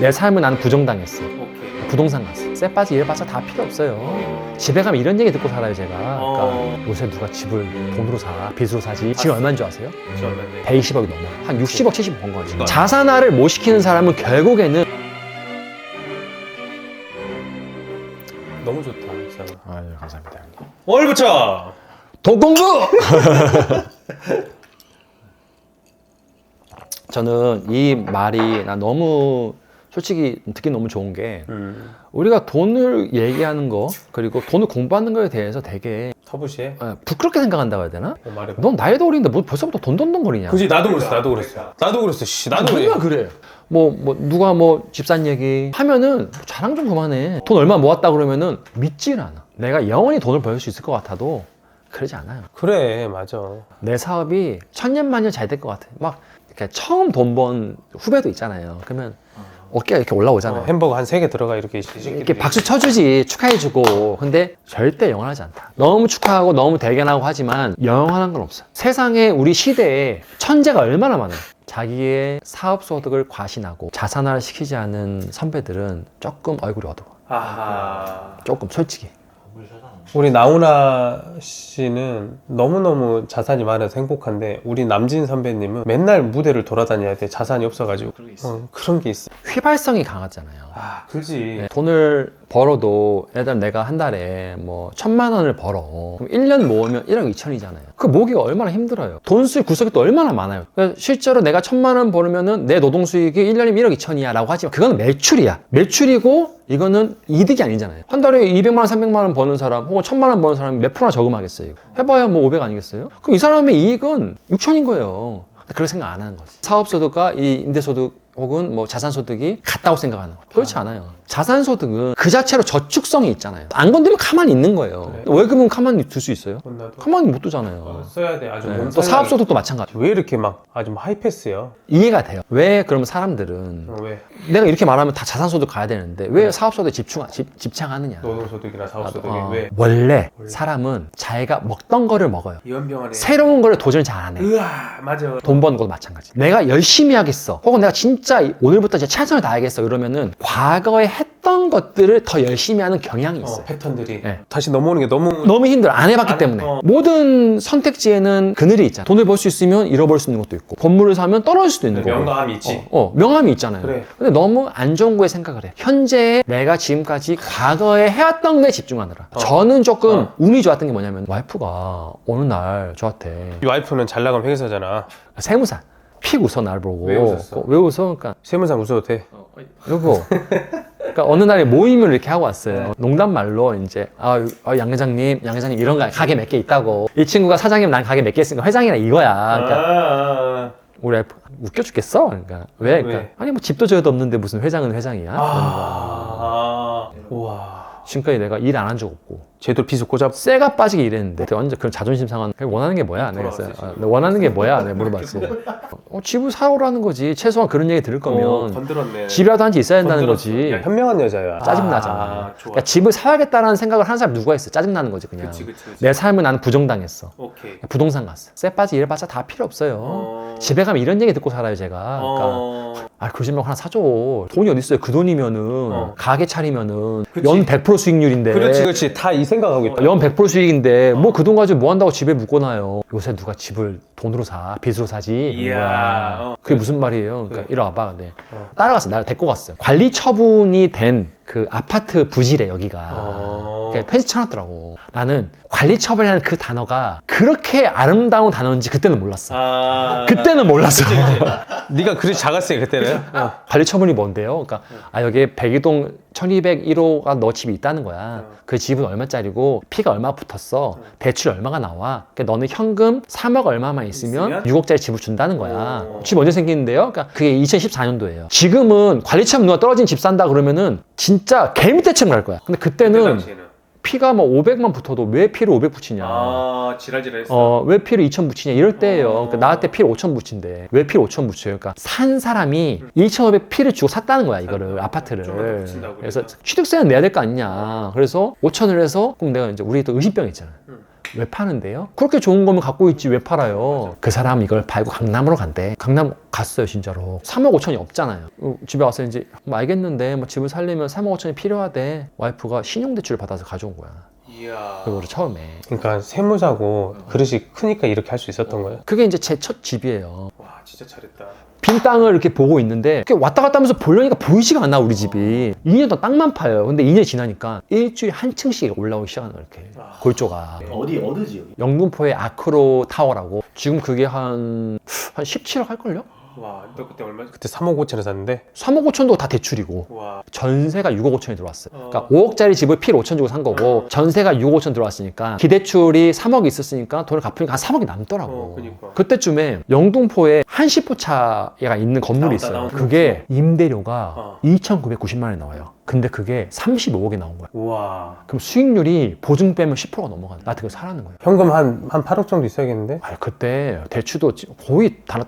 내 삶은 나는 부정당했어. 오케이. 부동산 갔어. 쎄빠지 이래봤자 다 필요 없어요. 집에 가면 이런 얘기 듣고 살아요 제가. 그러니까 요새 누가 집을 돈으로 사, 빚으로 사지. 지금 얼마인 줄 아세요? 저 얼마인데? 120억이 넘어요. 한 60억, 70억 번 거지. 자산화를 못 시키는 사람은 결국에는 너무 좋다. 진짜. 아유 감사합니다 형님. 월부터 돈 공부! 저는 이 말이 나 너무 솔직히 듣기 너무 좋은 게 우리가 돈을 얘기하는 거 그리고 돈을 공부하는 거에 대해서 되게 터부시에 부끄럽게 생각한다고 해야 되나? 말해봐. 넌 나이도 어린데 뭐 벌써부터 돈돈돈거리냐? 그지 나도 그랬어. 씨, 나도 그래. 누가 그래? 뭐 누가 뭐 집산 얘기 하면은 자랑 좀 그만해. 돈 얼마 모았다 그러면은 믿지는 않아. 내가 영원히 돈을 벌 수 있을 것 같아도 그러지 않아요. 그래 맞아. 내 사업이 천년만년 잘 될 것 같아. 막 이렇게 처음 돈 번 후배도 있잖아요. 그러면 어깨가 이렇게 올라오잖아요. 햄버거 한 3개 들어가 이렇게 이렇게 박수 쳐주지, 축하해주고. 근데 절대 영원하지 않다. 너무 축하하고 너무 대견하고 하지만 영원한 건 없어. 세상에 우리 시대에 천재가 얼마나 많아요. 자기의 사업 소득을 과신하고 자산화를 시키지 않은 선배들은 조금 얼굴이 어두워. 아하. 조금 솔직히. 우리 나훈아 씨는 너무너무 자산이 많아서 행복한데 우리 남진 선배님은 맨날 무대를 돌아다녀야 돼. 자산이 없어가지고 그런 게 있어. 휘발성이 강하잖아요. 아 그지. 돈을 벌어도 예를 들면 내가 한 달에 뭐 1,000만 원을 벌어. 그럼 1년 모으면 1억 2천이잖아요. 그 모으기가 얼마나 힘들어요. 돈 수익 구석이 또 얼마나 많아요. 그러니까 실제로 내가 1,000만 원 벌으면은 내 노동 수익이 1년이면 1억 2천이야 라고 하지만 그건 매출이야. 매출이고 이거는 이득이 아니잖아요. 한 달에 200만 원, 300만 원 버는 사람 혹은 1,000만 원 버는 사람이 몇 프로나 저금하겠어요. 이거. 해봐야 뭐 500 아니겠어요? 그럼 이 사람의 이익은 6천인 거예요. 그렇게 생각 안 하는 거지. 사업소득과 이 임대소득 혹은 뭐 자산소득이 같다고 생각하는 거죠. 그렇지 않아요. 자산소득은 그 자체로 저축성이 있잖아요. 안 건드리면 가만히 있는 거예요. 그래. 월급은 가만히 둘 수 있어요? 나도 가만히 못 두잖아요. 써야 돼. 아주 네. 몸 또 사업소득도 마찬가지. 왜 이렇게 막 아주 하이패스야? 이해가 돼요. 왜 그러면 사람들은 왜? 내가 이렇게 말하면 다 자산소득 가야 되는데 왜 사업소득에 집착하느냐? 노동소득이나 사업소득이 왜? 원래 사람은 자기가 먹던 거를 먹어요. 연병하네. 새로운 거를 도전을 잘 안 해. 으아 맞아. 돈 버는 것도 마찬가지. 내가 열심히 하겠어. 혹은 내가 진짜 오늘부터 진짜 최선을 다하겠어. 이러면은 과거에 했던 것들을 더 열심히 하는 경향이 있어요. 패턴들이 네. 다시 넘어오는 게 너무 힘들어. 안 해봤기 때문에. 모든 선택지에는 그늘이 있잖아. 돈을 벌 수 있으면 잃어버릴 수 있는 것도 있고, 건물을 사면 떨어질 수도 있는 거고. 명감이 있지. 명함이 있잖아요. 그래. 근데 너무 안 좋은 거에 생각을 해. 현재 내가 지금까지 과거에 해왔던 거에 집중하느라. 저는 조금 운이 좋았던 게 뭐냐면 와이프가 어느 날 저한테 이 와이프는 잘 나간 회계사잖아. 세무사 픽 웃어 날 보고. 왜 웃었어? 왜 웃어? 그러니까 세무상 웃어도 돼. 여보. 그러니까 어느 날에 모임을 이렇게 하고 왔어요. 농담 말로 이제 양 회장님 이런 거 가게 몇 개 있다고. 이 친구가 사장님 난 가게 몇 개 있으니까 회장이라 이거야. 그러니까 우리 와이프 웃겨 죽겠어. 그러니까 왜? 그러니까 아니 뭐 집도 저도 없는데 무슨 회장은 회장이야? 우와. 지금까지 내가 일 안 한 적 없고 쟤도 비수 꽂아. 쇠가 빠지게 일했는데 완전 그런 자존심 상한 원하는 게 뭐야? 내가 했어요. 너 원하는 게 뭐야? 내가 물어봤어. 집을 사오라는 거지. 최소한 그런 얘기 들을 거면 건드렸네. 집이라도 한 지 있어야 된다는 거지. 야, 현명한 여자야. 짜증나잖아. 좋아. 그러니까 집을 사야겠다라는 생각을 하는 사람이 누가 있어? 짜증나는 거지 그냥. 그치. 내 삶은 나는 부정당했어. 오케이. 부동산 갔어. 쎄빠지 이래봤자 다 필요 없어요. 집에 가면 이런 얘기 듣고 살아요 제가. 그러니까 거짓말 하나 사줘. 돈이 어디 있어요? 그 돈이면은 가게 차리면은 그치. 연 100% 수익률인데. 그렇지. 다 이 생각하고 있다. 연 100% 수익인데 뭐 그 돈 가지고 뭐 한다고 집에 묶어놔요. 요새 누가 집을 돈으로 사, 빚으로 사지. 이야. 그게 무슨 말이에요? 그러니까 이리 와봐. 네. 따라갔어. 나를 데리고 갔어요. 관리 처분이 된 그 아파트 부지래 여기가. 편지 쳐놨더라고. 나는 관리 처분이라는 그 단어가 그렇게 아름다운 단어인지 그때는 몰랐어. 그때는 몰랐어. 네가 그리 작았으니까 그때는. 관리 처분이 뭔데요? 그러니까 여기에 백이동 1201호가 너 집이 있다는 거야. 그 집은 얼마짜리고 피가 얼마 붙었어. 대출이 얼마가 나와. 그러니까 너는 현금 3억 얼마만 있으면 6억짜리 집을 준다는 거야. 집 언제 생기는데요? 그러니까 그게 2014년도예요. 지금은 관리 처분 누가 떨어진 집 산다 그러면은 진짜 개미떼처럼 갈 거야. 근데 그때는 피가 뭐 500만 붙어도 왜 피를 500 붙이냐. 지랄지랄했어. 왜 피를 2000 붙이냐 이럴 때예요. 그러니까 나한테 피를 5000 붙인대. 왜 피를 5000 붙여요? 그러니까 산 사람이 2500 피를 주고 샀다는 거야 이거를 아파트를. 그래서 취득세는 내야 될 거 아니냐. 그래서 5000을 해서 그럼 내가 이제 우리 또 의심병 있잖아. 왜 파는데요? 그렇게 좋은 거면 갖고 있지 왜 팔아요? 그 사람 이걸 팔고 강남으로 간대. 강남 갔어요 진짜로. 3억 5천이 없잖아요. 집에 와서 이제 뭐 알겠는데 뭐 집을 살려면 3억 5천이 필요하대. 와이프가 신용대출을 받아서 가져온 거야. 이야. 그거를 처음에. 그러니까 세무사고 그릇이 크니까 이렇게 할 수 있었던 거예요? 그게 이제 제 첫 집이에요. 와 진짜 잘했다. 빈 땅을 이렇게 보고 있는데 이렇게 왔다 갔다 하면서 보려니까 보이지가 않아 우리 집이. 2년 동안 땅만 파요. 근데 2년이 지나니까 일주일에 한 층씩 올라오기 시작하는 거예요 이렇게. 골조가. 어디 지역? 영등포의 아크로 타워라고. 지금 그게 한 17억 할걸요? 와, 너 그때 얼마? 그때 3억 5천에 샀는데? 3억 5천도 다 대출이고 와. 전세가 6억 5천이 들어왔어요. 그러니까 5억짜리 집을 필 5천 주고 산 거고 전세가 6억 5천 들어왔으니까 기대출이 3억이 있었으니까 돈을 갚으니까 한 3억이 남더라고. 그니까. 그때쯤에 영등포에 한시포차가 있는 건물이 있어요. 그게 임대료가 2,990만 원이 나와요. 근데 그게 35억에 나온 거야. 우와. 그럼 수익률이 보증 빼면 10%가 넘어가는 거야. 나한테 그거 사라는 거야. 현금 한 8억 정도 있어야겠는데? 아, 그때 대출도 거의 다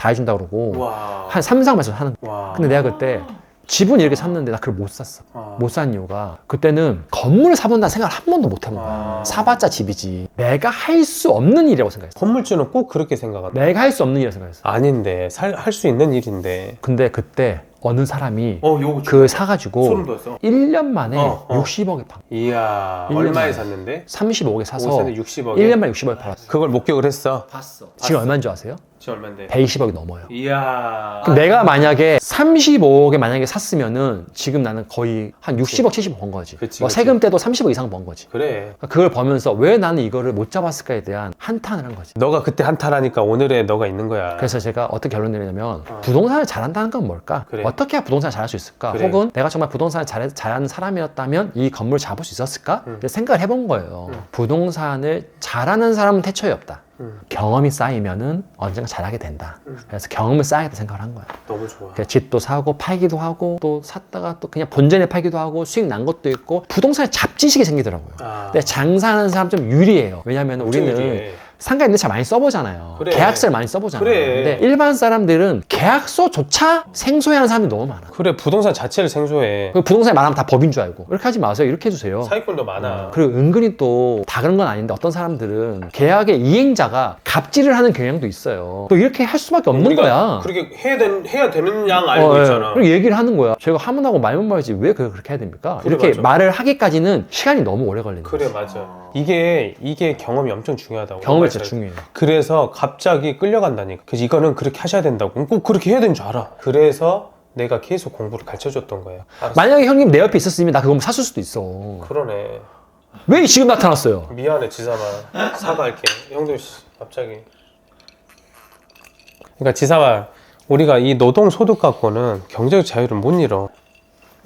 해준다 그러고 와. 한 3, 4만에서 하는 거야. 와. 근데 내가 그때 집은 이렇게 샀는데 나 그걸 못 샀어. 못 산 이유가 그때는 건물을 사본다는 생각을 한 번도 못 해본 거야. 사봤자 집이지. 내가 할 수 없는 일이라고 생각했어. 건물주는 꼭 그렇게 생각한다. 내가 할 수 없는 일이라고 생각했어. 아닌데 할 수 있는 일인데. 근데 그때 어느 사람이 요거 그 사가지고 소름 돋았어. 1년 만에 60억에 팔아. 이야. 1년 얼마에 만에. 샀는데? 35억에 사서 60억에. 1년 만에 60억에 팔았어. 그걸 목격을 했어. 봤어. 지금 얼마인 줄 아세요? 지금 얼마인데? 120억이 넘어요. 이야. 그럼 내가 만약에 35억에 만약에 샀으면은 지금 나는 거의 한 60억, 70억 번 거지. 그치, 뭐 그치. 세금 떼도 30억 이상 번 거지. 그래. 그걸 보면서 왜 나는 이거를 못 잡았을까에 대한 한탄을 한 거지. 너가 그때 한탄하니까 오늘의 너가 있는 거야. 그래서 제가 어떻게 결론 내리냐면 부동산을 잘한다는 건 뭘까? 그래. 어떻게 해야 부동산을 잘할 수 있을까? 그래. 혹은 내가 정말 부동산을 잘하는 사람이었다면 이 건물을 잡을 수 있었을까? 이렇게 생각을 해본 거예요. 부동산을 잘하는 사람은 태초에 없다. 경험이 쌓이면은 언젠가 잘하게 된다. 그래서 경험을 쌓아야겠다 생각을 한 거야. 너무 좋아. 그래서 집도 사고 팔기도 하고 또 샀다가 또 그냥 본전에 팔기도 하고 수익 난 것도 있고 부동산에 잡지식이 생기더라고요. 근데 장사하는 사람 좀 유리해요. 왜냐면 우리는 상가 임대차 많이 써보잖아요. 그래. 계약서를 많이 써보잖아요. 그래. 근데 일반 사람들은 계약서조차 생소해하는 사람이 너무 많아. 그래, 부동산 자체를 생소해. 그 부동산에 말하면 다 법인 줄 알고. 이렇게 하지 마세요. 이렇게 해주세요. 사기꾼도 많아. 그리고 은근히 또 다 그런 건 아닌데 어떤 사람들은 계약의 이행자가 갑질을 하는 경향도 있어요. 또 이렇게 할 수밖에 없는 우리가 거야. 그렇게 해야 되는 양 알고 예. 있잖아. 그리고 얘기를 하는 거야. 제가 하문하고 말문 말지 왜 그렇게 해야 됩니까? 그래, 이렇게 맞아. 말을 하기까지는 시간이 너무 오래 걸리는 그래, 거지. 맞아. 이게 경험이 엄청 중요하다고. 경험이 진짜 중요해요. 그래서 갑자기 끌려간다니까. 그래서 이거는 그렇게 하셔야 된다고. 꼭 그렇게 해야 되는 줄 알아. 그래서 내가 계속 공부를 가르쳐줬던 거야. 알았어. 만약에 형님 내 옆에 있었으면 나 그거 샀을 수도 있어. 그러네. 왜 지금 나타났어요? 미안해, 지삼아. 사과할게. 형들, 갑자기. 그러니까 지삼아, 우리가 이 노동 소득 갖고는 경제적 자유를 못 잃어.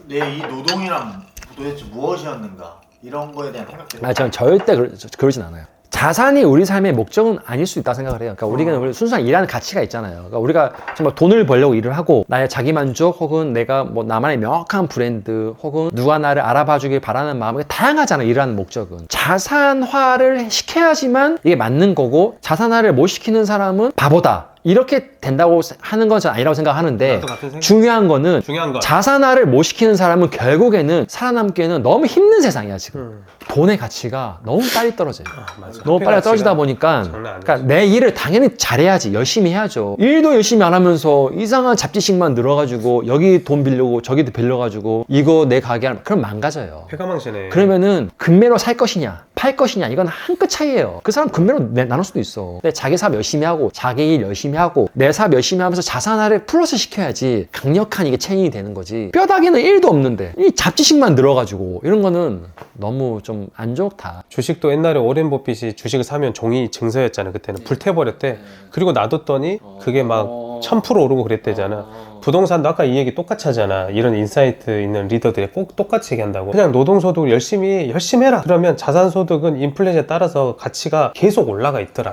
내 이 노동이란 도대체 무엇이었는가 이런 거에 대한 생각들. 아, 저는 절대 그러진 않아요. 자산이 우리 삶의 목적은 아닐 수 있다고 생각을 해요. 그러니까 우리가 순수한 일하는 가치가 있잖아요. 그러니까 우리가 정말 돈을 벌려고 일을 하고 나의 자기 만족 혹은 내가 뭐 나만의 명확한 브랜드 혹은 누가 나를 알아봐주길 바라는 마음이 다양하잖아요. 일하는 목적은 자산화를 시켜야지만 이게 맞는 거고 자산화를 못 시키는 사람은 바보다. 이렇게 된다고 하는 건 전 아니라고 생각하는데 나도 같은 생각. 중요한 거는 중요한 자산화를 못 시키는 사람은 결국에는 살아남기에는 너무 힘든 세상이야 지금. 돈의 가치가 너무 빨리 떨어져요. 맞아. 너무 빨리 떨어지다 보니까 장난 아니지. 그러니까 내 일을 당연히 잘해야지 열심히 해야죠. 일도 열심히 안 하면서 이상한 잡지식만 늘어가지고 여기 돈 빌려고 저기도 빌려가지고 이거 내 가게 하면 그럼 망가져요. 폐가망신해. 그러면은 금매로 살 것이냐 팔 것이냐 이건 한 끗 차이예요. 그 사람 금매로 나눌 수도 있어. 근데 자기 사업 열심히 하고 자기 일 열심히 하고 내 사업 열심히 하면서 자산화를 플러스 시켜야지 강력한 이게 체인이 되는 거지. 뼈다귀는 1도 없는데 이 잡지식만 늘어가지고 이런 거는 너무 좀 안 좋다. 주식도 옛날에 오렌 버핏이 주식을 사면 종이 증서였잖아. 그때는 불태버렸대. 그리고 놔뒀더니 그게 막 1000% 오르고 그랬대잖아. 부동산도 아까 이 얘기 똑같이 하잖아. 이런 인사이트 있는 리더들이 꼭 똑같이 얘기한다고. 그냥 노동소득을 열심히 해라. 그러면 자산소득은 인플레이션에 따라서 가치가 계속 올라가 있더라.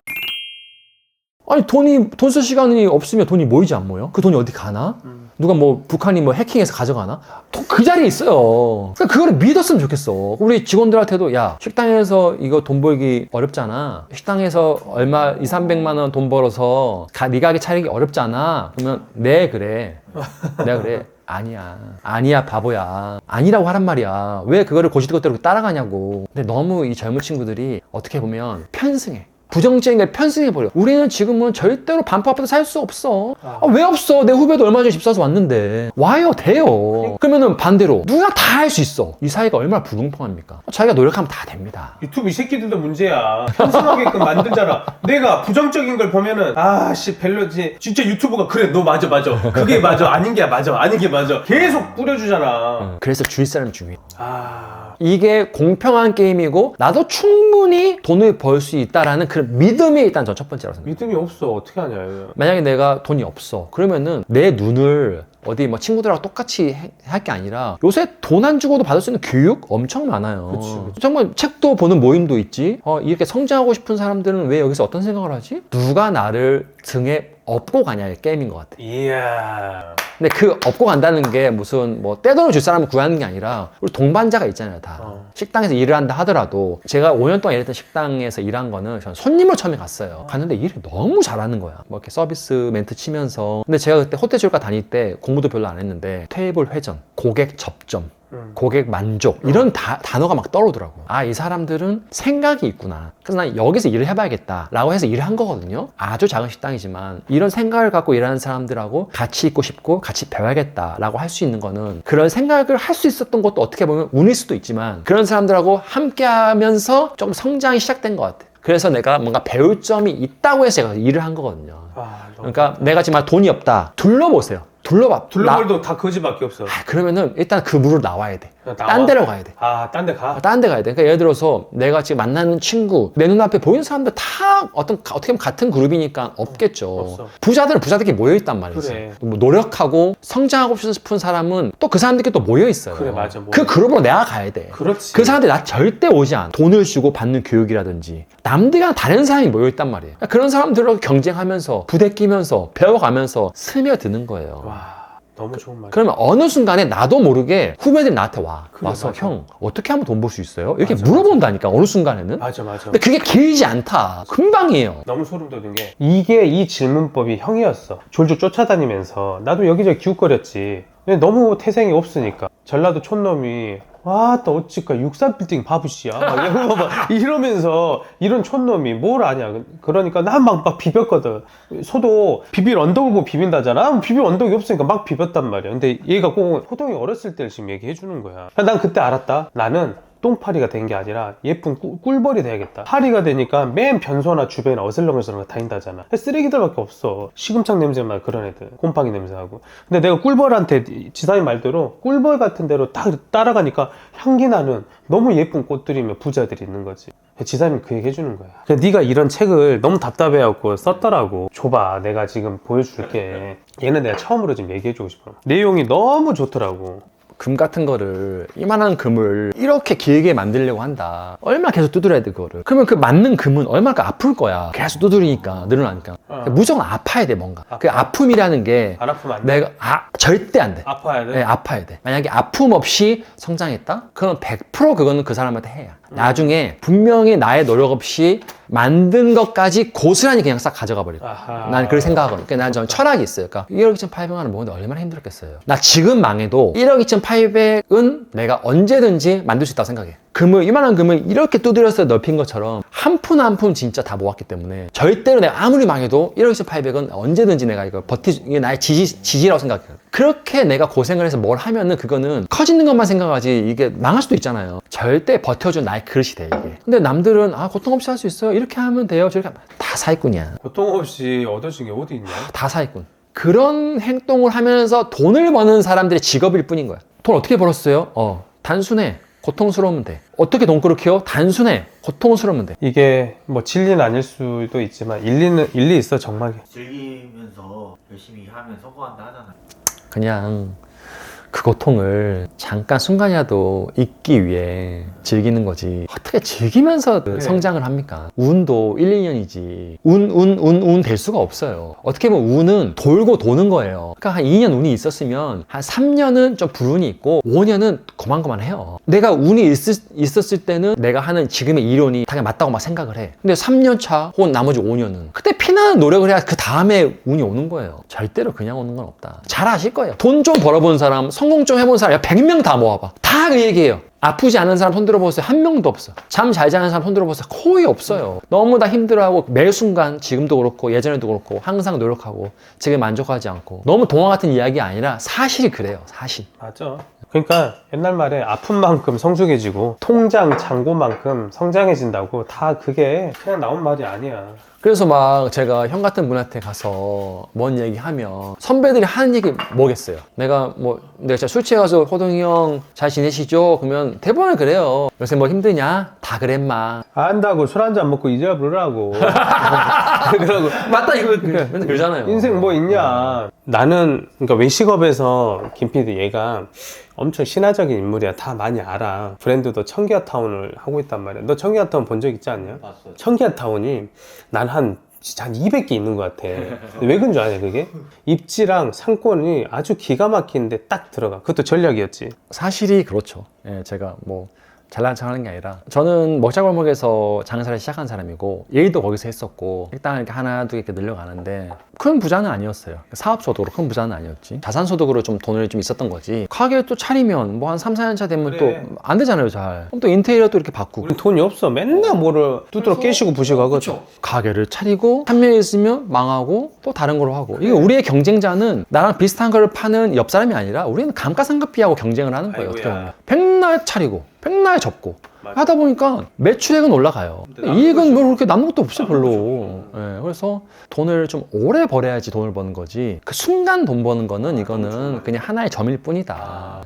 아니 돈 쓸 시간이 없으면 돈이 모이지 안 모여? 그 돈이 어디 가나? 누가 뭐 북한이 뭐 해킹해서 가져가나? 돈 그 자리에 있어요. 그러니까 그거를 믿었으면 좋겠어. 우리 직원들한테도 야 식당에서 이거 돈 벌기 어렵잖아. 식당에서 얼마 200~300만 원 돈 벌어서 네 가게 차리기 어렵잖아. 그러면 네 그래. 내가 그래. 아니야 바보야, 아니라고 하란 말이야. 왜 그거를 고지것대로 따라가냐고. 근데 너무 이 젊은 친구들이 어떻게 보면 편승해. 부정적인 걸 편승해버려. 우리는 지금은 절대로 반포 아파트 살 수 없어. 왜 없어? 내 후배도 얼마 전에 집 사서 왔는데. 와요, 돼요. 그러면은 반대로 누가 다 할 수 있어. 이 사회가 얼마나 불공평합니까? 자기가 노력하면 다 됩니다. 유튜브 이 새끼들도 문제야. 편승하게끔 만들잖아. 내가 부정적인 걸 보면은 아씨 별로지. 진짜 유튜브가 그래 너 맞아 그게 맞아 아닌 게 맞아 아닌 게 맞아 계속 뿌려주잖아. 그래서 주위 사람이 중요해. 이게 공평한 게임이고 나도 충분히 돈을 벌 수 있다라는 그런 믿음이 일단 전 첫 번째라고 생각해요. 믿음이 없어 어떻게 하냐 이거. 만약에 내가 돈이 없어 그러면은 내 눈을 어디 뭐 친구들하고 똑같이 할 게 아니라 요새 돈 안 주고도 받을 수 있는 교육 엄청 많아요. 그치. 정말 책도 보는 모임도 있지. 이렇게 성장하고 싶은 사람들은 왜 여기서 어떤 생각을 하지? 누가 나를 등에 업고 가냐의 게임인 것 같아. 이야. 근데 그 업고 간다는 게 무슨 뭐 떼돈을 줄 사람을 구하는 게 아니라 우리 동반자가 있잖아요 다. 식당에서 일을 한다 하더라도 제가 5년 동안 일했던 식당에서 일한 거는 저는 손님으로 처음에 갔어요. 갔는데 일을 너무 잘하는 거야. 뭐 이렇게 서비스 멘트 치면서. 근데 제가 그때 호텔 주류과 다닐 때 공부도 별로 안 했는데 테이블 회전, 고객 접점, 고객 만족 이런 단어가 막 떠오르더라고요. 이 사람들은 생각이 있구나. 그래서 난 여기서 일을 해봐야겠다 라고 해서 일을 한 거거든요. 아주 작은 식당이지만 이런 생각을 갖고 일하는 사람들하고 같이 있고 싶고 같이 배워야겠다 라고 할 수 있는 거는 그런 생각을 할 수 있었던 것도 어떻게 보면 운일 수도 있지만 그런 사람들하고 함께 하면서 좀 성장이 시작된 것 같아요. 그래서 내가 뭔가 배울 점이 있다고 해서 제가 일을 한 거거든요. 그러니까 내가 지금 돈이 없다. 둘러보세요. 둘러볼도 다 거지밖에 없어. 그러면은 일단 그 물을 나와야 돼. 나와? 딴 데로 가야 돼. 딴 데 가? 딴 데 가야 돼. 그러니까 예를 들어서 내가 지금 만나는 친구, 내 눈앞에 보이는 사람들 다 어떻게 보면 같은 그룹이니까 없겠죠. 없어. 부자들은 부자들끼리 모여있단 말이지. 그래. 뭐 노력하고 성장하고 싶은 사람은 또 그 사람들끼리 또 모여있어요. 그래, 맞아, 모여. 그 그룹으로 내가 가야 돼. 그렇지. 그 사람들이 나 절대 오지 않아. 돈을 주고 받는 교육이라든지. 남들이랑 다른 사람이 모여있단 말이에요. 그러니까 그런 사람들하고 경쟁하면서 부대끼면서 배워가면서 스며드는 거예요. 와. 너무 좋은 말이야. 그러면 어느 순간에 나도 모르게 후배들이 나한테 그래, 와서 맞아. 형 어떻게 하면 돈 벌 수 있어요? 이렇게 맞아, 물어본다니까 어느 순간에는. 맞아. 근데 그게 길지 않다. 금방이에요. 너무 소름 돋는 게 이게 이 질문법이 형이었어. 졸졸 쫓아다니면서 나도 여기저기 기웃거렸지. 근데 너무 태생이 없으니까 전라도 촌놈이 와, 또 어찌까 63빌딩 바보씨야 막 이러면서 이런 촌놈이 뭘 아냐. 그러니까 난 막 비볐거든. 소도 비빌 언덕을 보고 비빈다잖아. 비빌 언덕이 없으니까 막 비볐단 말이야. 근데 얘가 꼭 호동이 어렸을 때를 지금 얘기해 주는 거야. 난 그때 알았다. 나는 똥파리가 된 게 아니라 예쁜 꿀벌이 돼야겠다. 파리가 되니까 맨 변소나 주변에 어슬렁어슬렁 다닌다잖아. 쓰레기들밖에 없어. 시금창 냄새만 그런 애들. 곰팡이 냄새하고. 근데 내가 꿀벌한테 지사님 말대로 꿀벌 같은 데로 딱 따라가니까 향기 나는 너무 예쁜 꽃들이며 부자들이 있는 거지. 지사님이 그 얘기 해주는 거야. 그래, 네가 이런 책을 너무 답답해갖고 썼더라고. 줘봐, 내가 지금 보여줄게. 얘는 내가 처음으로 지금 얘기해주고 싶어. 내용이 너무 좋더라고. 금 같은 거를 이만한 금을 이렇게 길게 만들려고 한다. 얼마나 계속 두드려야 돼 그거를. 그러면 그 맞는 금은 얼마나 아플 거야. 계속 두드리니까 늘어나니까. 무조건 아파야 돼 뭔가. 그 아픔이라는 게 안 아프면 안 돼. 내가 절대 안 돼. 아파야 돼? 네, 아파야 돼. 만약에 아픔 없이 성장했다? 그럼 100% 그거는 그 사람한테 해야. 나중에 분명히 나의 노력 없이 만든 것까지 고스란히 그냥 싹 가져가 버릴 거야. 아하. 난 그렇게 생각하거든. 그러니까 난 저는 철학이 있어요. 그러니까 1억 2,800원을 모으는데 얼마나 힘들었겠어요. 나 지금 망해도 1억 2,800은 내가 언제든지 만들 수 있다고 생각해. 이만한 금을 이렇게 두드려서 넓힌 것처럼 한 푼 한 푼 진짜 다 모았기 때문에 절대로 내가 아무리 망해도 1억 2,800은 언제든지 내가 이거 이게 나의 지지라고 생각해요. 그렇게 내가 고생을 해서 뭘 하면은 그거는 커지는 것만 생각하지 이게 망할 수도 있잖아요. 절대 버텨준 나의 그릇이 돼 이게. 근데 남들은 고통 없이 할 수 있어요. 이렇게 하면 돼요. 저렇게 하면 다 사기꾼이야. 고통 없이 얻어진 게 어디 있냐? 다 사기꾼. 그런 행동을 하면서 돈을 버는 사람들의 직업일 뿐인 거야. 돈 어떻게 벌었어요? 단순해. 고통스러우면 돼. 어떻게 돈 그렇게요? 단순해. 고통스러우면 돼. 이게 뭐 진리는 아닐 수도 있지만 일리 있어 정말. 즐기면서 열심히 하면 성공한다 하잖아요. 그냥 그 고통을 잠깐 순간이라도 잊기 위해 즐기는 거지. 어떻게 즐기면서 네. 성장을 합니까? 운도 1, 2년이지. 운 될 수가 없어요. 어떻게 보면 운은 돌고 도는 거예요. 그러니까 한 2년 운이 있었으면 한 3년은 좀 불운이 있고 5년은 고만고만해요. 내가 운이 있었을 때는 내가 하는 지금의 이론이 당연히 맞다고 막 생각을 해. 근데 3년 차 혹은 나머지 5년은 그때 피나는 노력을 해야 그 다음에 운이 오는 거예요. 절대로 그냥 오는 건 없다. 잘 아실 거예요. 돈 좀 벌어본 사람, 성공 좀 해본 사람 100명 다 모아봐. 다 그 얘기예요. 아프지 않은 사람 손 들어보세요. 한 명도 없어. 잠 잘 자는 사람 손 들어보세요. 거의 없어요. 너무 다 힘들어하고 매 순간 지금도 그렇고 예전에도 그렇고 항상 노력하고 지금 만족하지 않고 너무 동화 같은 이야기 아니라 사실이 그래요. 사실. 맞아. 그러니까 옛날 말에 아픈 만큼 성숙해지고 통장 잔고만큼 성장해진다고 다 그게 그냥 나온 말이 아니야. 그래서 막 제가 형 같은 분한테 가서 뭔 얘기하면 선배들이 하는 얘기 뭐겠어요. 내가 진짜 술 취해가서 호동이 형 잘 지내시죠? 그러면 대부분 그래요. 요새 뭐 힘드냐? 다 그래 마. 안다고 술 한잔 먹고 잊어버리라고. 그러고 맞다 이거 맨날 그러잖아요. 인생 뭐 있냐. 나는 그러니까 외식업에서 김 PD 얘가 엄청 신화적인 인물이야. 다 많이 알아. 브랜드도 청기화타운을 하고 있단 말이야. 너 청기화타운 본 적 있지 않냐? 봤어요. 청기화타운이 난 진짜 한 200개 있는 것 같아. 왜 그런 줄 아냐 그게? 입지랑 상권이 아주 기가 막히는데 딱 들어가. 그것도 전략이었지. 사실이 그렇죠. 예, 제가 잘난 척 하는 게 아니라 저는 먹자골목에서 장사를 시작한 사람이고 일도 거기서 했었고 식당을 이렇게 하나 두 개 이렇게 늘려가는데 큰 부자는 아니었어요. 사업소득으로 큰 부자는 아니었지. 자산소득으로 좀 돈을 좀 있었던 거지. 가게 또 차리면 뭐 한 3, 4년 차 되면 그래. 또 안 되잖아요 잘. 그럼 또 인테리어도 이렇게 바꾸고 우리 돈이 없어. 맨날 뭐를 두드러 깨시고 부시고 하거든. 가게를 차리고 한 명 있으면 망하고 또 다른 걸로 하고 이게 우리의 경쟁자는 나랑 비슷한 걸 파는 옆 사람이 아니라 우리는 감가상각비하고 경쟁을 하는 거예요. 어떻게 보면. 백날 차리고 백날 접고 맞아. 하다 보니까 매출액은 올라가요. 근데 남는 이익은 것이 뭐 그렇게 남는 것도 없어요 남는 별로. 예, 그래서 돈을 좀 오래 벌어야지 돈을 버는 거지 그 순간 돈 버는 거는 이거는 그냥 하나의 점일 뿐이다.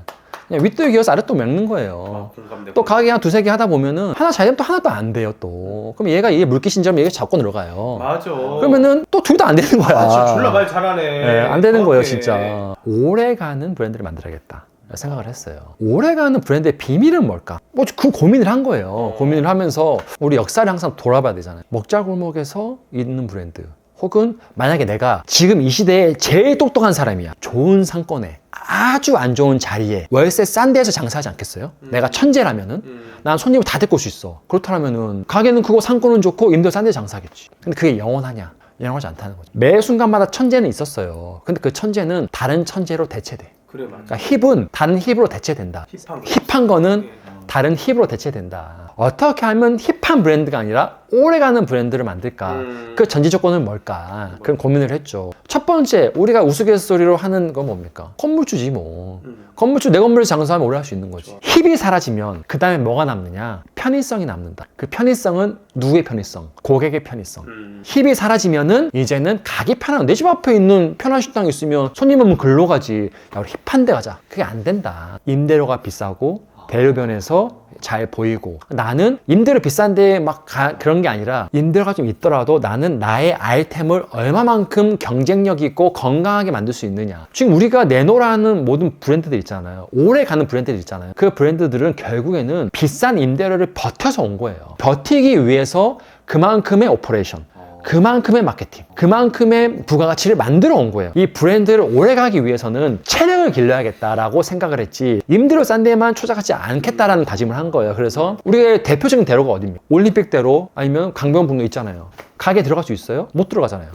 그냥 윗도에 기어서 아랫도 먹는 거예요. 또 가게 한 두세 개 하다 보면은 하나 잘 되면 또 하나도 안 돼요 또. 그럼 얘가 이게 물귀신처럼 얘가 잡고 들어가요. 맞아. 그러면은 또 둘 다 안 되는 거야. 졸라 말 잘하네. 예, 안 되는 거예요 정확해. 진짜. 오래가는 브랜드를 만들어야겠다 생각을 했어요. 오래가는 브랜드의 비밀은 뭘까? 그 고민을 한 거예요. 고민을 하면서 우리 역사를 항상 돌아봐야 되잖아요. 먹자골목에서 있는 브랜드 혹은 만약에 내가 지금 이 시대에 제일 똑똑한 사람이야. 좋은 상권에 아주 안 좋은 자리에 월세 싼 데에서 장사하지 않겠어요? 내가 천재라면은 난 손님을 다 데리고 올 수 있어. 그렇다면은 가게는 크고 상권은 좋고 임대 싼 데 장사하겠지. 근데 그게 영원하냐? 영원하지 않다는 거죠. 매 순간마다 천재는 있었어요. 근데 그 천재는 다른 천재로 대체돼. 그래 맞아. 그러니까 힙은 다른 힙으로 대체된다. 힙한 거는 다른 힙으로 대체된다. 어떻게 하면 힙한 브랜드가 아니라 오래가는 브랜드를 만들까? 그 전제 조건은 뭘까? 그런 고민을 했죠. 첫 번째, 우리가 우스갯소리로 하는 건 뭡니까? 건물주지 뭐. 건물주 내 건물에서 장사하면 오래 할 수 있는 거지. 힙이 사라지면 그 다음에 뭐가 남느냐? 편의성이 남는다. 그 편의성은 누구의 편의성? 고객의 편의성. 힙이 사라지면은 이제는 가기 편한 내 집 앞에 있는 편한 식당 있으면 손님은 글로 가지. 야, 우리 힙한 데 가자. 그게 안 된다. 임대료가 비싸고 대로변에서 잘 보이고 나는 임대료 비싼데 막 그런 게 아니라 임대료가 좀 있더라도 나는 나의 아이템을 얼마만큼 경쟁력 있고 건강하게 만들 수 있느냐. 지금 우리가 내놓으라는 모든 브랜드들 있잖아요. 오래 가는 브랜드들 있잖아요. 그 브랜드들은 결국에는 비싼 임대료를 버텨서 온 거예요. 버티기 위해서 그만큼의 오퍼레이션, 그만큼의 마케팅, 그만큼의 부가가치를 만들어 온 거예요. 이 브랜드를 오래가기 위해서는 체력을 길러야겠다라고 생각을 했지 임대료 싼 데만 초작하지 않겠다라는 다짐을 한 거예요. 그래서 우리의 대표적인 대로가 어디입니까? 올림픽대로 아니면 강변북로 있잖아요. 가게 들어갈 수 있어요? 못 들어가잖아요.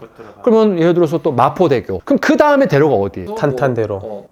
그러면 예를 들어서 또 마포대교. 그럼 그 다음에 대로가 어디? 탄탄대로.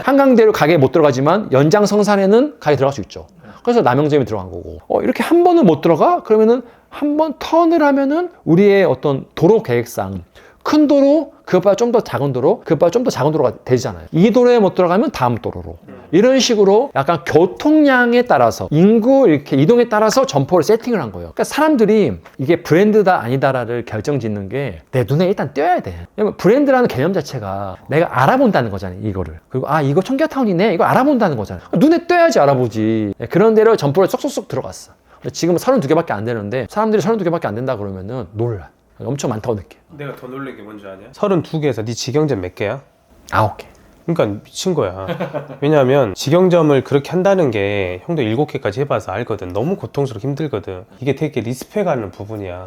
한강대로 가게에 못 들어가지만 연장성산에는 가게 들어갈 수 있죠. 그래서 남영점에 들어간 거고. 이렇게 한 번은 못 들어가? 그러면은 한 번 턴을 하면은 우리의 어떤 도로 계획상 큰 도로, 그것보다 좀 더 작은 도로, 그것보다 좀 더 작은 도로가 되잖아요. 이 도로에 못 들어가면 다음 도로로. 이런 식으로 약간 교통량에 따라서 인구 이렇게 이동에 따라서 점포를 세팅을 한 거예요. 그러니까 사람들이 이게 브랜드다 아니다를 결정짓는 게 내 눈에 일단 띄어야 돼. 왜냐면 브랜드라는 개념 자체가 내가 알아본다는 거잖아요, 이거를. 그리고 이거 청계타운이네, 이거 알아본다는 거잖아요. 눈에 띄어야지 알아보지. 그런 데로 점포를 쏙쏙쏙 들어갔어. 지금 32개밖에 안 되는데 사람들이 32개밖에 안 된다 그러면은 놀라. 엄청 많다고 느껴. 내가 더 놀란 게 뭔지 아냐? 32개에서 네 직영점 몇 개야? 9개. 그러니까 미친 거야. 왜냐하면 직영점을 그렇게 한다는 게 형도 7개까지 해봐서 알거든. 너무 고통스럽고 힘들거든. 이게 되게 리스펙하는 부분이야.